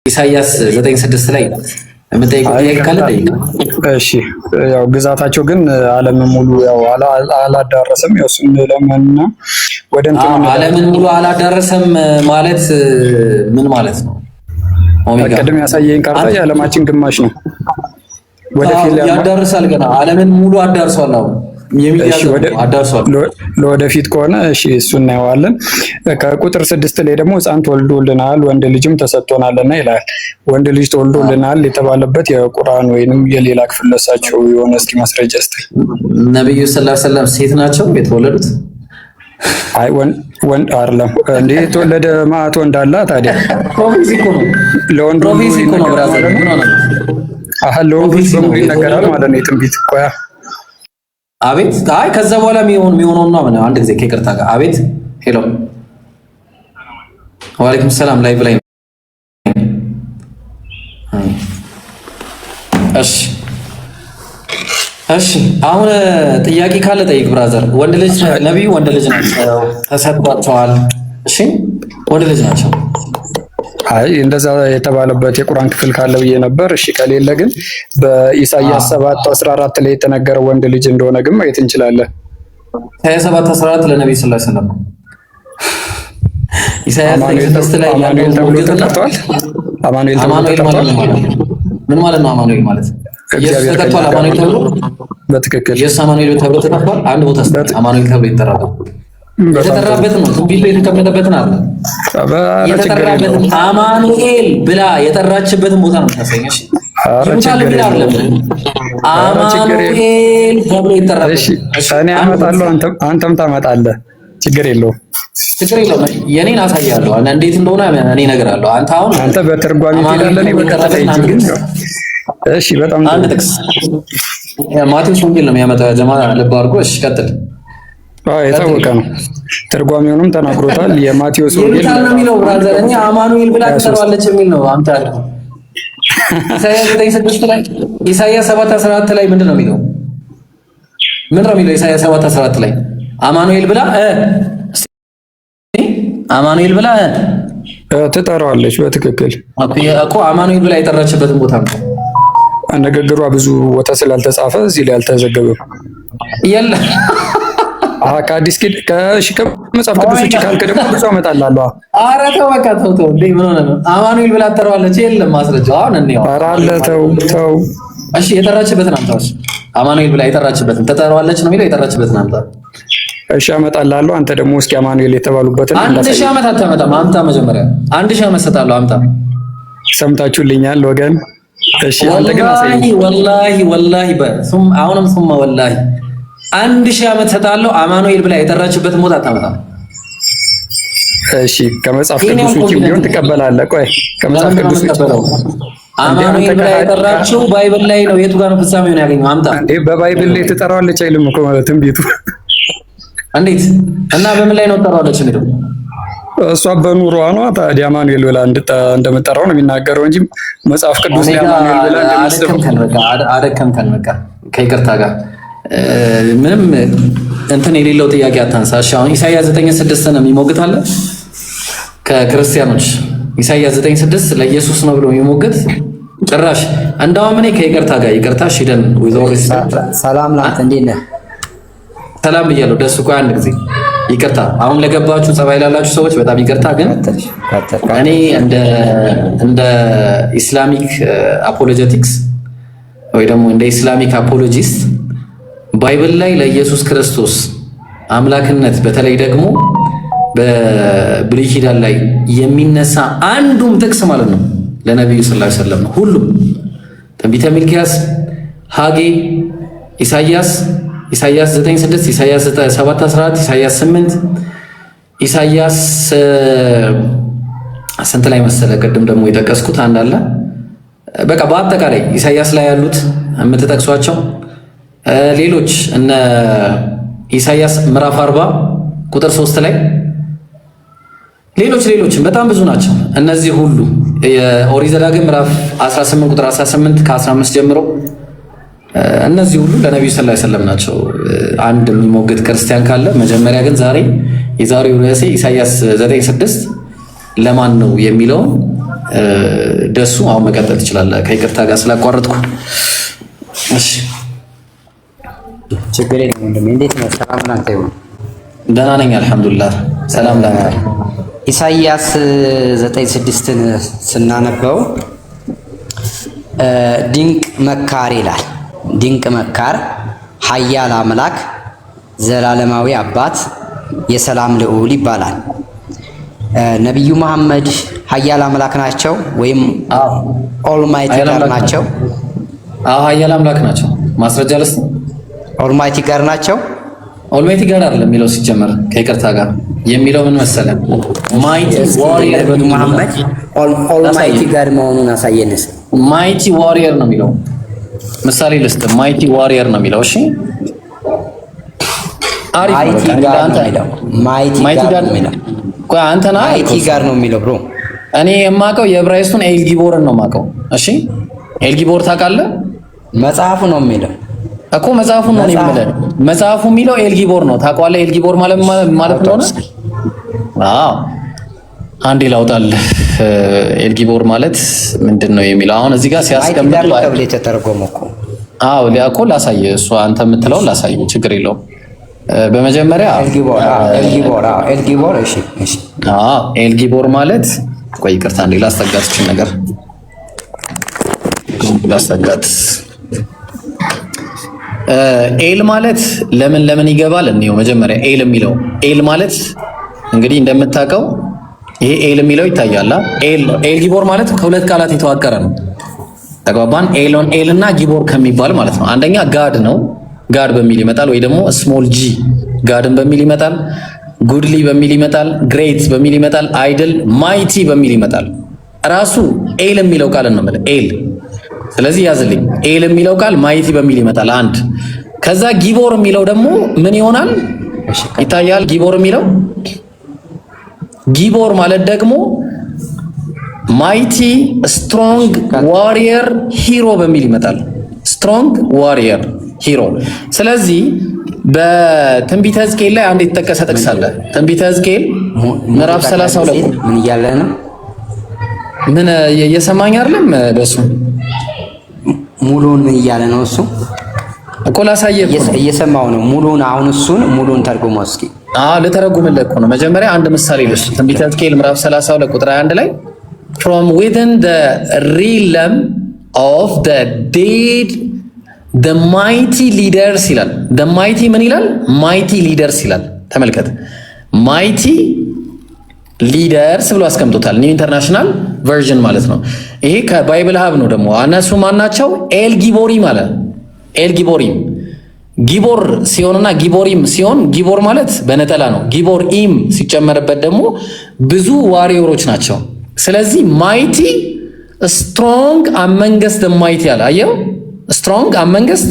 ኢሳይያስ 9:6 ላይ የምጠይቀው ጥያቄ ካለ ጠይቅ። እሺ ያው ግዛታቸው ግን ዓለምን ሙሉ ያው አላዳረሰም። ያው እሱን ለማንና ወደ እንትን ዓለምን ሙሉ አላዳረሰም ማለት ምን ማለት ነው? ኦሜጋ ቅድም ያሳየኝ ካርታ የዓለማችን ግማሽ ነው። ወደፊት ያዳርሳል። ገና ዓለምን ሙሉ አዳርሷል። አሁን ለወደፊት ከሆነ እሺ እሱን እናየዋለን። ከቁጥር 6 ላይ ደግሞ ሕፃን ተወልዶልናል ወንድ ልጅም ተሰጥቶናልና ይላል። ወንድ ልጅ ተወልዶልናል የተባለበት የቁርአን ወይንም የሌላ ክፍል ለሳቸው የሆነ እስኪ ማስረጃ እስቲ። ነብዩ ሰለላሁ ዐለይሂ ወሰለም ሴት ናቸው የተወለዱት? አይ ወንድ አይደለም እንዴ? የተወለደ ማአት ወንድ አለ ታዲያ? ፕሮፊሲኮ ነው። ለወንድ ፕሮፊሲኮ ነው ብራዘር። ለወንድ በሙሉ ይነገራል ማለት ነው የትንቢት ቆያ አቤት አይ ከዛ በኋላ የሚሆነው ነው ማለት አንድ ጊዜ ከይቅርታ ጋር አቤት ሄሎ ወአለይኩም ሰላም ላይቭ ላይ እሺ አሁን ጥያቄ ካለ ጠይቅ ብራዘር። ወንድ ልጅ ነብዩ ወንድ ልጅ ናቸው ተሰጥቷቸዋል። እሺ ወንድ ልጅ ናቸው። አይ እንደዛ የተባለበት የቁርአን ክፍል ካለ ብዬ ነበር። እሺ ከሌለ ግን በኢሳይያስ 7:14 ላይ የተነገረው ወንድ ልጅ እንደሆነ ግን ማየት እንችላለን። ኢሳይያስ 7:14 ለነብዩ ሰለላሁ ዐለይሂ ወሰለም ኢሳይያስ 9:6 ላይ ያለው ተብሎ ተጠርቷል። አማኑኤል ተብሎ ተጠርቷል። ምን ማለት ነው አማኑኤል ማለት? ኢየሱስ ተጠርቷል። አማኑኤል ተብሎ በትክክል ኢየሱስ አማኑኤል ተብሎ ተጠርቷል። አንድ ቦታ አማኑኤል ተብሎ ይጠራል። የተጠራበት ነው ትንቢት የተቀመጠበትን አለ የተጠራበትን አማኑኤል ብላ የጠራችበትን ቦታ ነው ታሰኘሽ። አማኑኤል ተብሎ ይጠራል። እሺ እኔ አመጣለሁ አንተም ታመጣለህ። ችግር የለውም ችግር የለውም። የኔን አሳያለሁ እንዴት እንደሆነ እኔ እነግርሃለሁ። አንተ በትርጓሜ ትሄዳለህ፣ እኔ በቀጥታ ግን እሺ በጣም አንድ ጥቅስ ማቴዎስ ወንጌል ነው የሚያመጣው ጀማ ልብ አድርጎ። እሺ ቀጥል። የታወቀ ነው። ትርጓሜውንም ተናግሮታል። የማቴዎስ ወንጌል ነው የሚለው ብራዘር። እኔ አማኑኤል ብላ ትጠራዋለች የሚል ነው አምጣ። ኢሳይያስ 9:6 ላይ ኢሳይያስ 7:14 ላይ ምንድን ነው የሚለው? ምንድን ነው የሚለው? ኢሳይያስ 7:14 ላይ አማኑኤል ብላ አማኑኤል ብላ ትጠራዋለች። በትክክል እኮ አማኑኤል ብላ የጠራችበትን ቦታ ነው። ንግግሯ ብዙ ቦታ ስላልተጻፈ እዚህ ላይ አልተዘገበም። የለ ከአዲስ ኪድ ከመጽሐፍ ቅዱስ ውጭ ካልክ ደግሞ ብዙ አመጣላለሁ። ኧረ ተው በቃ ተው እንዴ ምን ሆነ ነው? አማኑኤል ብላ ትጠራዋለች። የለም ማስረጃው አሁን እንየው። ኧረ አለ ተው። እሺ የጠራችበትን አምጣው። አማኑኤል ብላ የጠራችበትን ትጠራዋለች ነው የሚለው። የጠራችበትን አምጣ። እሺ አመጣላለሁ። አንተ ደግሞ እስኪ አማኑኤል የተባሉበትን 1000 ዓመት አታመጣም። አምጣ መጀመሪያ 1000 ዓመት ሰጣለሁ። አምጣ። ሰምታችሁልኛል ወገን? እሺ አንተ ግን አሳይ። ወላሂ አሁንም ሱማ ወላሂ 1000 ዓመት ሰጣለሁ። አማኑኤል ብላ የጠራችበትን ቦታ አታመጣም። እሺ ከመጽሐፍ ቅዱስ ውጭ ቢሆን ትቀበላለህ? ቆይ ከመጽሐፍ ቅዱስ ውጭ አማኑኤል ብላ የጠራችው ባይብል ላይ ነው። የቱ ጋር ነው ፍጻሜውን ያገኘው? አምጣ። እንዴ በባይብል ላይ ትጠራዋለች አይልም እኮ ትንቢቱ። እንዴት እና በምን ላይ ነው ትጠራዋለች የሚለው? እሷ በኑሯ ነው ታዲያ አማኑኤል ብላ እንደምጠራው ነው የሚናገረው እንጂ መጽሐፍ ቅዱስ ላይ አማኑኤል ብላ አደከምከን። በቃ ከይቅርታ ጋር ምንም እንትን የሌለው ጥያቄ አታንሳ። እሺ አሁን ኢሳይያስ 9:6 ነው የሚሞግታለ ከክርስቲያኖች። ኢሳይያስ 9:6 ለኢየሱስ ነው ብሎ የሚሞግት ጭራሽ እንደውም እኔ ከይቅርታ ጋር ይቅርታ ሽደን ወይዘሪስ ሰላም ላንተ እንዴት ነህ? ሰላም ብያለሁ። ደስ ቆይ አንድ ጊዜ ይቅርታ። አሁን ለገባችሁ ጸባይ ላላችሁ ሰዎች በጣም ይቅርታ። ግን እኔ እንደ ኢስላሚክ አፖሎጀቲክስ ወይ ደግሞ እንደ ኢስላሚክ አፖሎጂስት ባይብል ላይ ለኢየሱስ ክርስቶስ አምላክነት በተለይ ደግሞ በብሉይ ኪዳን ላይ የሚነሳ አንዱም ጥቅስ ማለት ነው ለነብዩ ሰለላሁ ዐለይሂ ወሰለም ነው። ሁሉም ትንቢተ ሚልክያስ፣ ሐጌ፣ ኢሳይያስ 9:6፣ ኢሳይያስ 7:14፣ ኢሳይያስ 8፣ ኢሳይያስ ስንት ላይ መሰለ? ቅድም ደግሞ የጠቀስኩት አንድ አለ። በቃ በአጠቃላይ ኢሳይያስ ላይ ያሉት የምትጠቅሷቸው ሌሎች እነ ኢሳይያስ ምዕራፍ 40 ቁጥር 3 ላይ ሌሎችም በጣም ብዙ ናቸው። እነዚህ ሁሉ የኦሪት ዘዳግም ምዕራፍ 18 ቁጥር 18 ከ15 ጀምሮ እነዚህ ሁሉ ለነብዩ ሰለላሁ ዐለይሂ ወሰለም ናቸው። አንድ የሚሞግት ክርስቲያን ካለ መጀመሪያ ግን የዛሬው ርዕሴ ኢሳይያስ 9:6 ለማን ነው የሚለውን ደሱ አሁን መቀጠል ትችላለህ፣ ከይቅርታ ጋር ስላቋረጥኩ። እሺ ችግር የለም ወንድሜ። እንዴት ነው? ሰላም ላንተ ይሁን። ደህና ነኝ አልሐምዱሊላህ። ሰላም ላንተ። ኢሳይያስ 9:6ን ስናነበው ድንቅ መካር ይላል። ድንቅ መካር፣ ኃያል አምላክ፣ ዘላለማዊ አባት፣ የሰላም ልዑል ይባላል። ነቢዩ መሐመድ ኃያል አምላክ ናቸው ወይም ኦልማይቲ ጋር ናቸው? አዎ ኃያል አምላክ ናቸው። ማስረጃ ልስጥ። ኦልማይቲ ጋር ናቸው። ኦልማይቲ ጋር አይደለም የሚለው ሲጀመር ከይቅርታ ጋር የሚለው ምን መሰለህ? ማይቲ ዋሪየር ነቢዩ መሐመድ ኦልማይቲ ጋር መሆኑን አሳየንስ። ማይቲ ዋሪየር ነው የሚለው። ምሳሌ ልስጥ። ማይቲ ዋሪየር ነው የሚለው። እሺ አሪፍ ነው። ማይቲ ጋር ነው የሚለው። ቆይ አንተ ና ማይቲ ጋር ነው የሚለው ብሮ። እኔ የማውቀው የዕብራይስጡን ኤልጊቦርን ነው የማውቀው። እሺ ኤልጊቦር ታውቃለህ? መጽሐፉ ነው የሚለው እኮ መጽሐፉን ነው የሚለው። መጽሐፉ የሚለው ኤልጊቦር ነው። ታውቀዋለህ ኤልጊቦር ማለት ነው? አዎ አንዴ ላውጣልህ። ኤልጊቦር ማለት ምንድን ነው የሚለው አሁን እዚህ ጋር ሲያስቀምጥ ተብሎ የተተረጎመው እኮ። አዎ እኮ ላሳየህ፣ እሱ አንተ የምትለውን ላሳየህ፣ ችግር የለውም። በመጀመሪያ ኤልጊቦር እሺ ኤልጊቦር ማለት ቆይ ይቅርታ እንዴ ላስጠጋት እቺን ነገር ላስጠጋት። ኤል ማለት ለምን ይገባል እንየው። መጀመሪያ ኤል የሚለው ኤል ማለት እንግዲህ እንደምታውቀው ይሄ ኤል የሚለው ይታያል። ኤልጊቦር ማለት ከሁለት ቃላት የተዋቀረ ነው። ተግባባን? ኤል እና ጊቦር ከሚባል ማለት ነው። አንደኛ ጋድ ነው፣ ጋድ በሚል ይመጣል፣ ወይ ደግሞ ስሞል ጂ ጋድን በሚል ይመጣል፣ ጉድሊ በሚል ይመጣል፣ ግሬት በሚል ይመጣል፣ አይድል ማይቲ በሚል ይመጣል። ራሱ ኤል የሚለው ቃል ነው ማለት ኤል። ስለዚህ ያዝልኝ፣ ኤል የሚለው ቃል ማይቲ በሚል ይመጣል አንድ። ከዛ ጊቦር የሚለው ደግሞ ምን ይሆናል ይታያል። ጊቦር ማለት ደግሞ ማይቲ ስትሮንግ ዋሪየር ሂሮ በሚል ይመጣል። ስትሮንግ ዋሪየር ሂሮ። ስለዚህ በትንቢተ ሕዝቅኤል ላይ አንድ የተጠቀሰ ጥቅስ አለ። ትንቢተ ሕዝቅኤል ምዕራፍ 32 ምን እያለ ነው? ምን እየሰማኝ አይደለም? ደሱ ሙሉውን ምን እያለ ነው? እሱ እኮ ላሳየህ እኮ እየሰማው ነው። ሙሉውን ተርጉመው እስኪ። ልተረጉምልህ እኮ ነው። መጀመሪያ አንድ ምሳሌ ልስጥ። ትንቢተ ሕዝቅኤል ምዕራፍ 32 ቁጥር 1 ላይ from within the realm of the dead the mighty leaders ይላል። the mighty ምን ይላል? mighty leaders ይላል። ተመልከት፣ mighty leaders ብሎ አስቀምጦታል። ኒው ኢንተርናሽናል ቨርዥን ማለት ነው። ይሄ ከባይብል ሀብ ነው። ደግሞ እነሱ ማናቸው? ኤል ጊቦሪም አለ። ኤል ጊቦሪም ጊቦር ሲሆንና ጊቦሪም ሲሆን፣ ጊቦር ማለት በነጠላ ነው። ጊቦር ኢም ሲጨመርበት ደግሞ ብዙ ዋሪዮሮች ናቸው። ስለዚህ ማይቲ ስትሮንግ አመንገስ ደማይቲ አለ። አየው፣ ስትሮንግ አመንገስ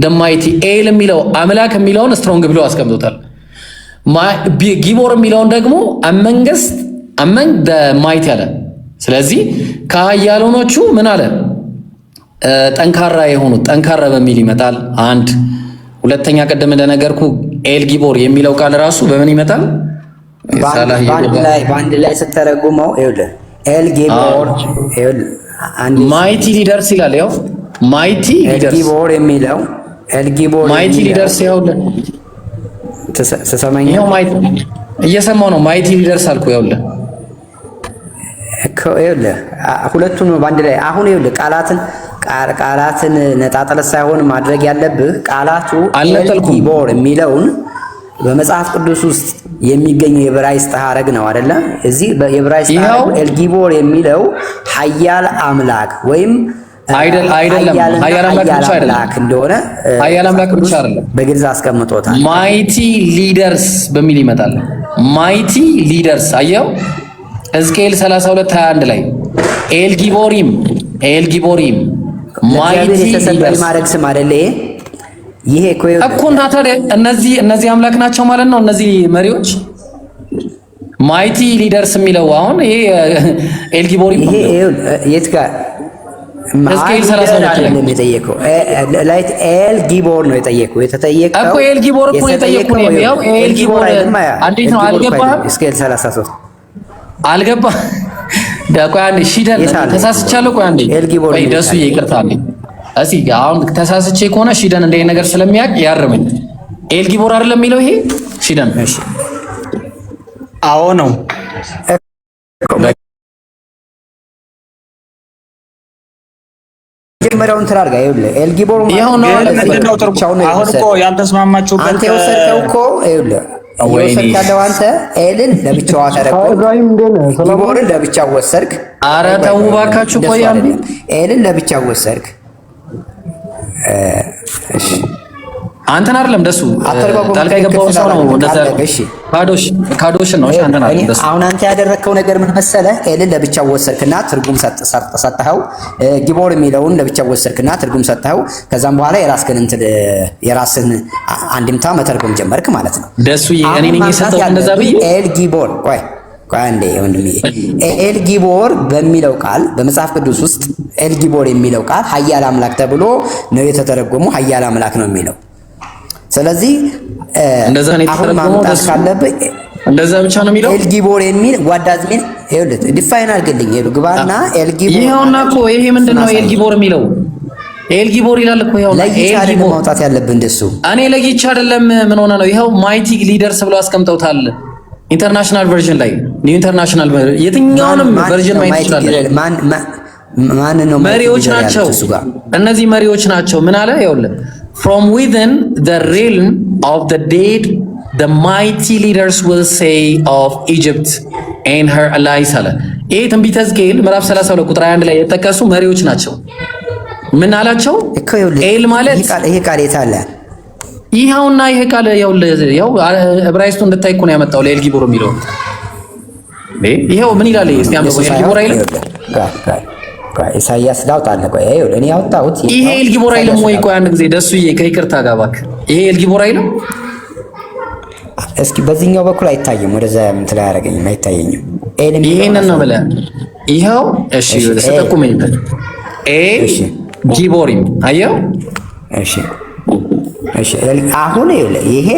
ደማይቲ። ኤል የሚለው አምላክ የሚለውን ስትሮንግ ብሎ አስቀምጦታል። ጊቦር የሚለውን ደግሞ አመንግ ደማይቲ አለ። ስለዚህ ከኃያላኖቹ ምን አለ? ጠንካራ የሆኑት ጠንካራ በሚል ይመጣል አንድ። ሁለተኛ ቀደም እንደነገርኩ ኤል ጊቦር የሚለው ቃል ራሱ በምን ይመጣል? በአንድ ላይ ስተረጉመው ይኸውልህ ኤል ጊቦር ማይቲ ሊደርስ ይላል። ያው ማይቲ ጊቦር የሚለው ኤል ጊቦር ማይቲ ሊደርስ ይኸውልህ፣ ተሰማኝ። ይኸው ማይቲ እየሰማው ነው። ማይቲ ሊደርስ አልኩ። ይኸውልህ ሁለቱን በአንድ ላይ አሁን ይኸውልህ ቃላትን ነጣጥለ ሳይሆን ማድረግ ያለብህ ቃላቱ ኤል ጊቦር የሚለውን በመጽሐፍ ቅዱስ ውስጥ የሚገኘው የዕብራይስጥ ሐረግ ነው አይደለ? እዚህ የዕብራይስጥ ሐረግ ኤል ጊቦር የሚለው ኃያል አምላክ ወይም አይደለም ኃያል አምላክ ብቻ አይደለም እንደሆነ ኃያል አምላክ ብቻ አይደለም፣ በግልጽ አስቀምጦታል። ማይቲ ሊደርስ በሚል ይመጣል። ማይቲ ሊደርስ አየው፣ ሕዝቅኤል 32:21 ላይ ኤል ጊቦሪም ማይቲ ሊደርስ ማድረግ ስም አይደለ ይሄ እኮ እና ታዲያ እነዚህ አምላክ ናቸው ማለት ነው። እነዚህ መሪዎች ማይቲ ሊደርስ የሚለው አሁን ይሄ ኤል ጊቦሪም ይሄ የት ጋር ሕዝቅኤል 32 ላይ የጠየቀው ላይት ኤል ጊቦር ነው የተጠየቀው እኮ ኤል ጊቦር እኮ የጠየቀው ነው። ያው ኤል ጊቦር እንዴት ነው? አልገባህም? ሕዝቅኤል 33 አልገባህ? ቆይ አንዴ ሺደን ተሳስቻለሁ። ቆይ አንዴ ቆይ ደሱ ይቅርታ አንዴ እስኪ አሁን ተሳስቼ ከሆነ ሺደን እንደ ነገር ስለሚያውቅ ያርመኝ። ኤልጊቦር አይደለም የሚለው ይሄ ሺደን? እሺ አዎ ነው። መጀመሪያውን ትራርጋ ይኸውልህ ኤልጊቦር አሁን እኮ ያልተስማማችሁበት አንተ የወሰድከው እኮ ይኸውልህ እየወሰድክ ያለው አንተ ኤልን ለብቻዋ ተረከብ፣ ጊቦርን ለብቻው ወሰድክ። ኧረ ተው እባካችሁ ቆይ አንዴ ኤልን ለብቻው ወሰድክ። እሺ አንተን አይደለም ደሱ ጣልቃ የገባው ሰው ነው። እንደዛ ካዶሽ ነው። እሺ አንተን አይደለም ደሱ። አሁን አንተ ያደረከው ነገር ምን መሰለህ? ኤልን ለብቻው ወሰድክና ትርጉም ሰጠኸው። ጊቦር የሚለውን ለብቻው ወሰድክና ትርጉም ሰጠኸው። ከዛም በኋላ የራስን አንድምታ መተርጎም ጀመርክ ማለት ነው። ደሱ እኔ ነኝ የሰጠው እንደዛ ብዬ ኤል ጊቦር ቆይ አንዴ ወንድሜ፣ ኤል ጊቦር በሚለው ቃል በመጽሐፍ ቅዱስ ውስጥ ኤል ጊቦር የሚለው ቃል ኃያል አምላክ ተብሎ ነው የተተረጎመው። ኃያል አምላክ ነው የሚለው። ስለዚህ እንደዛ ነው የተተረጎመው። ካለብህ እንደዛ ብቻ ነው የሚለው። ኤል ጊቦር የሚል ዋዳዝ ሚን ይኸውልህ ዲፋይን አድርግልኝ። ግባና ኤል ጊቦር ይሄውና እኮ ይሄ ምንድነው ኤል ጊቦር የሚለው? ኤል ጊቦር ይላል እኮ ይሄውና። ኤል ጊቦር ማውጣት ያለብህ እንደሱ እኔ ለይቼ አይደለም። ምን ሆነ ነው? ይሄው ማይቲ ሊደርስ ብሎ አስቀምጠውታል ኢንተርናሽናል ቨርዥን ላይ። ኒው ኢንተርናሽናል የትኛውንም ቨርዥን ማየት ይችላል። ማን ነው? መሪዎች ናቸው እነዚህ መሪዎች ናቸው። ምን አለ? ይኸውልህ from within the realm of the dead the mighty leaders will say of Egypt and her allies አለ። ይሄ ትንቢተ ሕዝቅኤል ምዕራፍ 32 ቁጥር 21 ላይ የተጠቀሱ መሪዎች ናቸው። ምን አላቸው? ኤል ማለት ይሄ ቃል የት አለ? ይኸውና ይሄ ቃል ያው ዕብራይስጡ እንድታይ እኮ ነው ያመጣው ለኤል ጊቦር የሚለው። ይሄው ምን ይላል? እስቲ አንብበው። ኤል ጊቦር አይልም? ኢሳይያስ ላውጣልህ። ቆይ ይኸውልህ እኔ ያወጣሁት ይሄ ኤል ጊቦር አይልም ወይ? ቆይ አንድ ጊዜ ደሱዬ ከይቅርታ ጋር እባክህ፣ ይሄ ኤል ጊቦር አይልም? እስኪ በዚህኛው በኩል አይታይም። ወደዛ እንትን አያደርገኝም፣ አይታየኝም። ይሄንን ነው ብለህ ይኸው። እሺ ተጠቁመኝ። ኤል ጊቦሪም አየው። እሺ እሺ አሁን ይሄ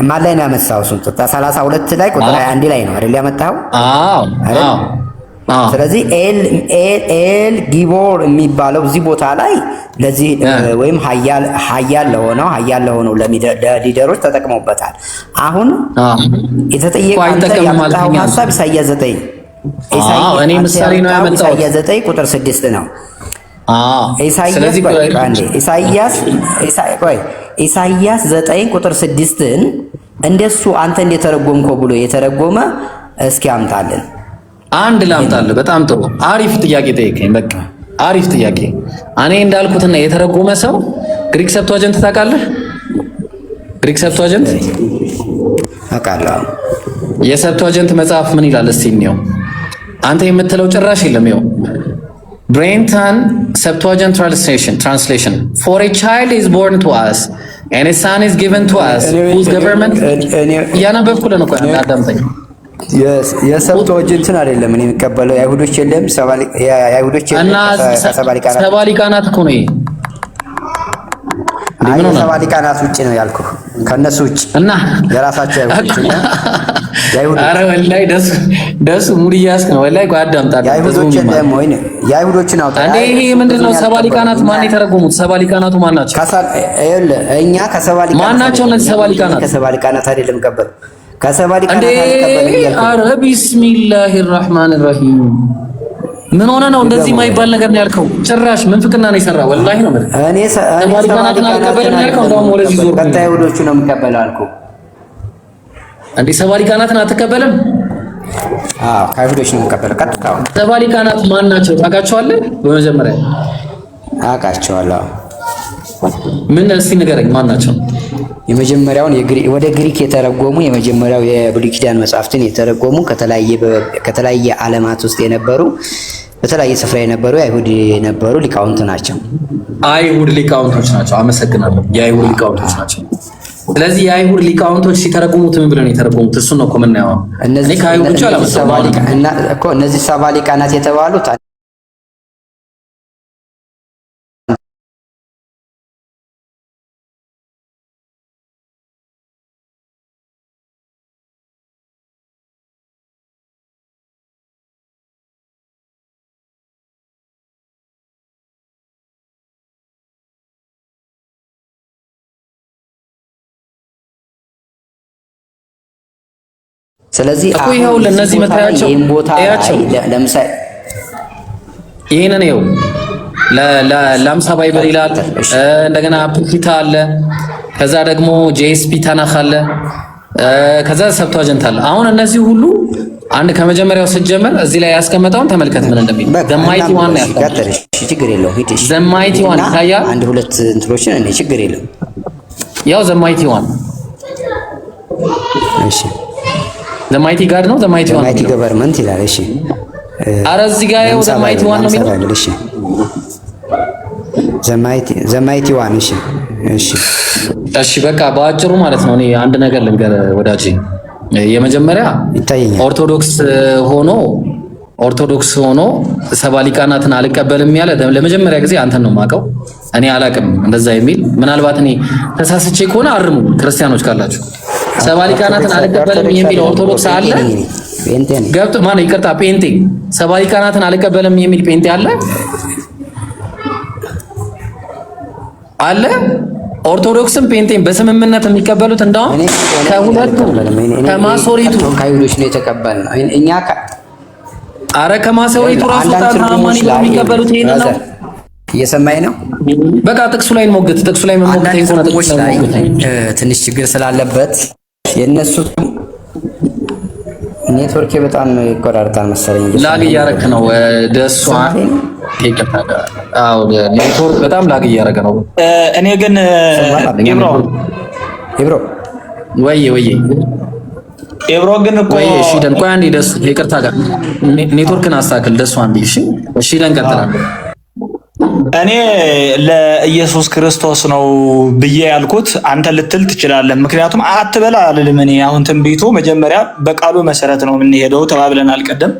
ማን ላይ ነው ያመጣው? 32 ላይ ቁጥር 21 ላይ ነው አይደል ያመጣው? አዎ። ስለዚህ ኤል ጊቦር የሚባለው እዚህ ቦታ ላይ ለዚህ ወይም ኃያል ለሆነው ለሊደሮች ተጠቅመውበታል። አሁን የተጠየቀው ያመጣው ሐሳብ ኢሳይያስ 9 እኔ ምሳሌ ነው ያመጣው። ኢሳይያስ 9 ቁጥር 6 ነው። ኢሳይያስ 9 ቁጥር 6ን እንደሱ አንተ እንደተረጎምከው ብሎ የተረጎመ እስኪ አምጣልን። አንድ ላምጣልህ። በጣም ጥሩ አሪፍ ጥያቄ ጠይቀኝ። በቃ አሪፍ ጥያቄ። እኔ እንዳልኩትና የተረጎመ ሰው ግሪክ ሰብቷጀንት ታውቃለህ? ግሪክ ሰብቷጀንት አውቃለሁ። የሰብቷጀንት መጽሐፍ ምን ይላል እስቲ እንየው። አንተ የምትለው ጭራሽ የለም። ይኸው Brenton Septuagint translation for a child is born to us and a son is given to us whose government ያነበብኩልህ ነው። ቆይ አዳምጠኝ። የሰብቷጀንትን አይደለም እኔ የሚቀበለው የአይሁዶች የለም የአይሁዶች ሰባ ሊቃናት እኮ ነው። ሰባ ሊቃናት ውጭ ነው ያልኩህ፣ ከነሱ ውጭ እና የራሳቸው አይሁዶች እና ኧረ ወላሂ ደሱ ሙድ እያስክ ነው። ወላሂ ቆይ አዳምጣለህ። የአይሁዶችን አውጣ እንዴ! ይሄ ምንድነው? ሰባ ሊቃናት ማን የተረጎሙት? ሰባ ሊቃናቱ ማን ናቸው? እኛ ከሰባ ሊቃናት ማን ናቸው እነዚህ ሰባ ሊቃናት? ከሰባ ሊቃናት አይደለም ቀበል ከሰባ ሊቃናት አይደለም። ኧረ ቢስሚላሂር ረህማኒር ረሂም። ምን ሆነ ነው እንደዚህ የማይባል ነገር ነው ያልከው? ጭራሽ ምንፍቅና ነው የሰራው። ወላሂ ነው ማለት እኔ ሰባ ሊቃናትን አልቀበልም ያልከው። እንደውም ወደዚህ ዞር ቀጣይ አይሁዶቹ ነው የምቀበለው አልኩህ። እንዴ ሰባ ሊቃናትን አትቀበልም? አዎ ከአይሁዶች ነው የምቀበለው። ቀጥታ ሰባ ሊቃናት ማን ናቸው ታውቃቸዋለህ? በመጀመሪያ አውቃቸዋለሁ። ምን እስቲ ንገረኝ፣ ማን ናቸው? የመጀመሪያውን ወደ ግሪክ የተረጎሙ የመጀመሪያው የብሉይ ኪዳን መጻሕፍትን የተረጎሙ ከተለያየ ዓለማት ውስጥ የነበሩ በተለያየ ስፍራ የነበሩ አይሁድ የነበሩ ሊቃውንት ናቸው። አይሁድ ሊቃውንቶች ናቸው። አመሰግናለሁ። የአይሁድ ሊቃውንቶች ናቸው። ስለዚህ የአይሁድ ሊቃውንቶች ሲተረጉሙት ምን ብለው ነው የተረጉሙት? እሱን ነው እኮ የምናየው። እኔ ከአይሁዶቹ አላመጣሁም። እነዚህ ሰባ ሊቃናት የተባሉት ስለዚህ እኮ ይኸው ለነዚህ መታያቸው ያቸው ለምሳሌ ይሄንን ይኸው ለአምሳ ባይብል ይላል። እንደገና አፕሊታ አለ። ከዛ ደግሞ ጄኤስፒ ታናክ አለ። ከዛ ሰብቷጀንት አለ። አሁን እነዚህ ሁሉ አንድ ከመጀመሪያው ስትጀምር እዚህ ላይ ያስቀመጠውን ተመልከት ምን እንደሚል ዘማይቲ ዋን ነው ያስቀመጠው። ችግር የለውም ሂድ። ዘማይቲ ዋን ታያ አንድ ሁለት እንትሎችን እኔ ችግር የለውም ያው ዘማይቲ ዋን እሺ ዘማይቲ ጋር ነው ዘማይቲ ዋን ዘማይቲ ገቨርንመንት ይላል። እሺ አረ እዚህ ጋር ያው ዘማይቲ ዋን ነው የሚለው። እሺ ዘማይቲ ዋን እሺ እሺ እሺ በቃ በአጭሩ ማለት ነው። እኔ አንድ ነገር ልንገር ወዳጄ፣ የመጀመሪያ ይታየኛል ኦርቶዶክስ ሆኖ ሰባ ሊቃናትን አልቀበልም ያለ ለመጀመሪያ ጊዜ አንተን ነው የማውቀው። እኔ አላቅም እንደዛ የሚል ምናልባት እኔ ተሳስቼ ከሆነ አርሙ ክርስቲያኖች ካላችሁ። ሰባ ሊቃናትን አልቀበልም የሚል ኦርቶዶክስ አለ ገብቶ ማነው ይቅርታ ጴንጤ ሰባ ሊቃናትን አልቀበልም የሚል ጴንጤ አለ። ኦርቶዶክስም ጴንጤም በስምምነት የሚቀበሉት እንደውም ከሁለቱ ከማሶሪቱ ከአይሁዶች ነው የተቀበልነው እኛ አረ ከማሶሪቱ ራሱ ታማኒ የሚቀበሉት ይሄን ነው። እየሰማኝ ነው። በቃ ጥቅሱ ላይ እንሞግት። ጥቅሱ ላይ መሞግት ይሆነ ጥቅሱ ላይ ትንሽ ችግር ስላለበት የነሱ ኔትወርክ በጣም ይቆራርጣል መሰለኝ። ላግ እያረክ ነው ደሷ ይቀጣጣ። አዎ ኔትወርክ በጣም ላግ እያረከ ነው። እኔ ግን ኢብሮ ኤብሮ ግን እኮ እሺ ደን ቆይ አንዴ ደስ ይቅርታ ጋር ኔትወርክን አስተካክል። ደሱ አንዴ እሺ ደን ቀጥላለን። እኔ ለኢየሱስ ክርስቶስ ነው ብዬ ያልኩት አንተ ልትል ትችላለህ። ምክንያቱም አትበላ አልልም። እኔ አሁን ትንቢቱ መጀመሪያ በቃሉ መሰረት ነው የምንሄደው ተባብለናል ቀደም።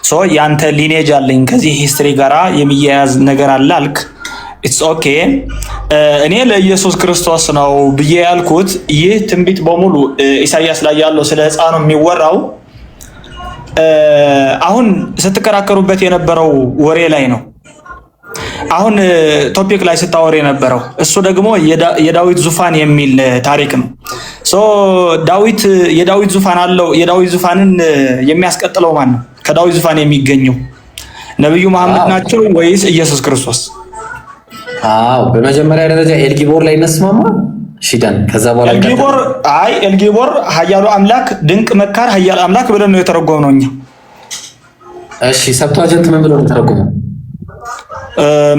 ሶ ያንተ ሊኔጅ አለኝ ከዚህ ሂስትሪ ጋራ የሚያያዝ ነገር አለ አልክ። ኢትስ ኦኬ። እኔ ለኢየሱስ ክርስቶስ ነው ብዬ ያልኩት ይህ ትንቢት በሙሉ ኢሳይያስ ላይ ያለው ስለ ሕፃኑ የሚወራው አሁን ስትከራከሩበት የነበረው ወሬ ላይ ነው። አሁን ቶፒክ ላይ ስታወር የነበረው እሱ ደግሞ የዳዊት ዙፋን የሚል ታሪክ ነው። ሶ የዳዊት ዙፋን አለው። የዳዊት ዙፋንን የሚያስቀጥለው ማን ነው? ከዳዊት ዙፋን የሚገኘው ነብዩ መሐመድ ናቸው ወይስ ኢየሱስ ክርስቶስ? አዎ በመጀመሪያ ደረጃ ኤልጊቦር ላይ እንስማማ። ሺዳን ከዛ በኋላ ኤልጊቦር ኃያሉ አምላክ ድንቅ መካር ኃያል አምላክ ብለን ነው የተረጎመው እኛ። እሺ ሰብቷጀንት ምን ብሎ ነው የተረጎመው?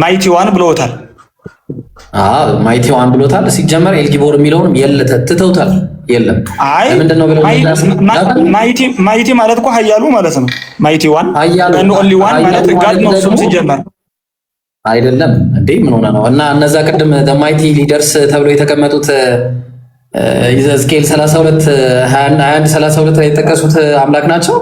ማይቲ ዋን ብለውታል። ማይቲ ዋን ብሎታል። ሲጀመር ኤልጊቦር የሚለውንም ትተውታል። የለም ምንድነው ብለው ማይቲ ማለት እኮ ኃያሉ ማለት ነው። ማይቲ ዋን ኦንሊ ዋን ማለት ጋድ ነው እሱም ሲጀመር አይደለም እንዴ? ምን ሆነ ነው? እና እነዛ ቅድም ማይቲ ሊደርስ ተብሎ የተቀመጡት ሕዝቅኤል 32 21 32 ላይ የተጠቀሱት አምላክ ናቸው።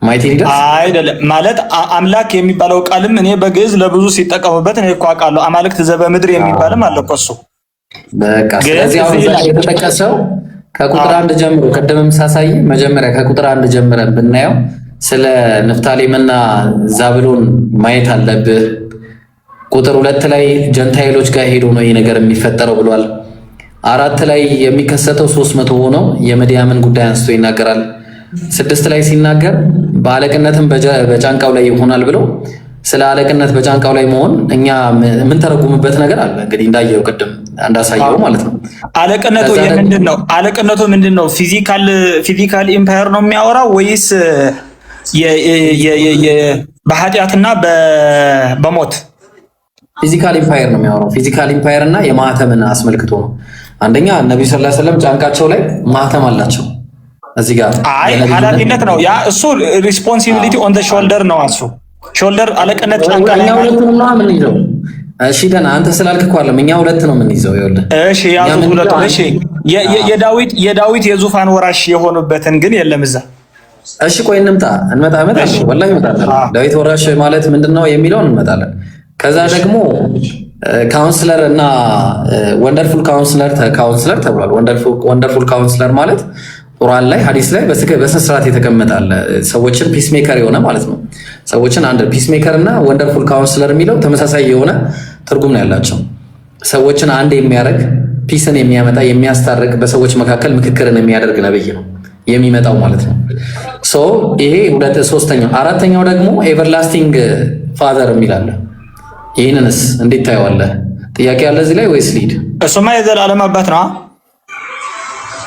ማይቲ ሊደርስ አይደለም ማለት አምላክ የሚባለው ቃልም እኔ በግዕዝ ለብዙ ሲጠቀሙበት እኔ እኮ አውቃለሁ። አማልክት ዘበምድር የሚባልም አለ እኮ እሱ። በቃ ስለዚህ አሁን የተጠቀሰው ከቁጥር 1 ጀምሮ ቀደምም ሳሳይ መጀመሪያ ከቁጥር 1 ጀምረን ብናየው ስለ ንፍታሌምና ዛብሎን ማየት አለብህ። ቁጥር 2 ላይ ጀንታይሎች ጋር ሄዶ ነው ይሄ ነገር የሚፈጠረው ብሏል። 4 ላይ የሚከሰተው 300 ሆነው የምድያምን ጉዳይ አንስቶ ይናገራል። 6 ላይ ሲናገር በአለቅነትም በጫንቃው ላይ ይሆናል ብሎ ስለ አለቅነት በጫንቃው ላይ መሆን እኛ ምን ተረጉምበት ነገር አለ። እንግዲህ እንዳየው ቅድም እንዳሳየው ማለት ነው። አለቅነቱ የምንድን ነው? አለቅነቱ ምንድን ነው? ፊዚካል ኢምፓየር ነው የሚያወራው ወይስ በኃጢአትና በሞት? ፊዚካል ኢምፓየር ነው የሚያወራው። ፊዚካል ኢምፓየር እና የማህተምን አስመልክቶ ነው። አንደኛ ነብዩ ሰለላሁ ዐለይሂ ወሰለም ጫንቃቸው ላይ ማህተም አላቸው። እዚህ ጋር ኃላፊነት ነው ያ። እሱ ሪስፖንሲቢሊቲ ኦን ዘ ሾልደር ነው። እሱ ሾልደር አለቅነት ጫንቃ ላይ ነው። ሁለቱም ነው ምን ይዘው? እሺ ደህና አንተ ስላልክ እኮ አይደለም እኛ ሁለት ነው ምን ይዘው? ይኸውልህ እሺ ያዙ ሁለቱ። እሺ የዳዊት የዙፋን ወራሽ የሆኑበትን ግን የለም እዛ። እሺ ቆይ እንመጣለን። ወላሂ እንመጣለን። ዳዊት ወራሽ ማለት ምንድነው የሚለውን እንመጣለን። ከዛ ደግሞ ካውንስለር እና ወንደርፉል ካውንስለር ተብሏል። ወንደርፉል ካውንስለር ማለት ቁርአን ላይ ሐዲስ ላይ በስርዓት የተቀመጠ አለ። ሰዎችን ፒስ ሜከር የሆነ ማለት ነው። ሰዎችን አንድ ፒስ ሜከር እና ወንደርፉል ካውንስለር የሚለው ተመሳሳይ የሆነ ትርጉም ነው ያላቸው። ሰዎችን አንድ የሚያደርግ ፒስን የሚያመጣ የሚያስታርቅ፣ በሰዎች መካከል ምክክርን የሚያደርግ ነብይ ነው። የሚመጣው ማለት ነው። ሶ ይሄ ሶስተኛው። አራተኛው ደግሞ ኤቨርላስቲንግ ፋዘር የሚላለ ይህንንስ እንዴት ታየዋለህ? ጥያቄ ያለ እዚህ ላይ ወይስ ሊድ? እሱማ የዘላለም አባት ነው።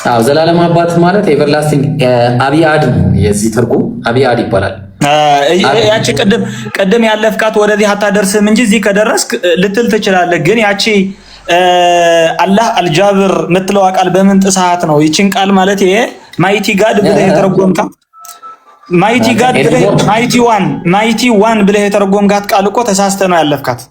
አዎ ዘላለም አባት ማለት ኤቨርላስቲንግ አብያድ ነው። የዚህ ትርጉም አብያድ ይባላል። ያቺ ቅድም ያለፍካት ወደዚህ አታደርስም እንጂ እዚህ ከደረስክ ልትል ትችላለህ። ግን ያቺ አላህ አልጃብር የምትለዋ ቃል በምን ጥሳት ነው? ይችን ቃል ማለት ይሄ ማይቲ ጋድ ብለህ የተረጎምካት ማይቲ ጋድ ብለህ ማይቲ ዋን ብለህ የተረጎምካት ቃል እኮ ተሳስተህ ነው ያለፍካት።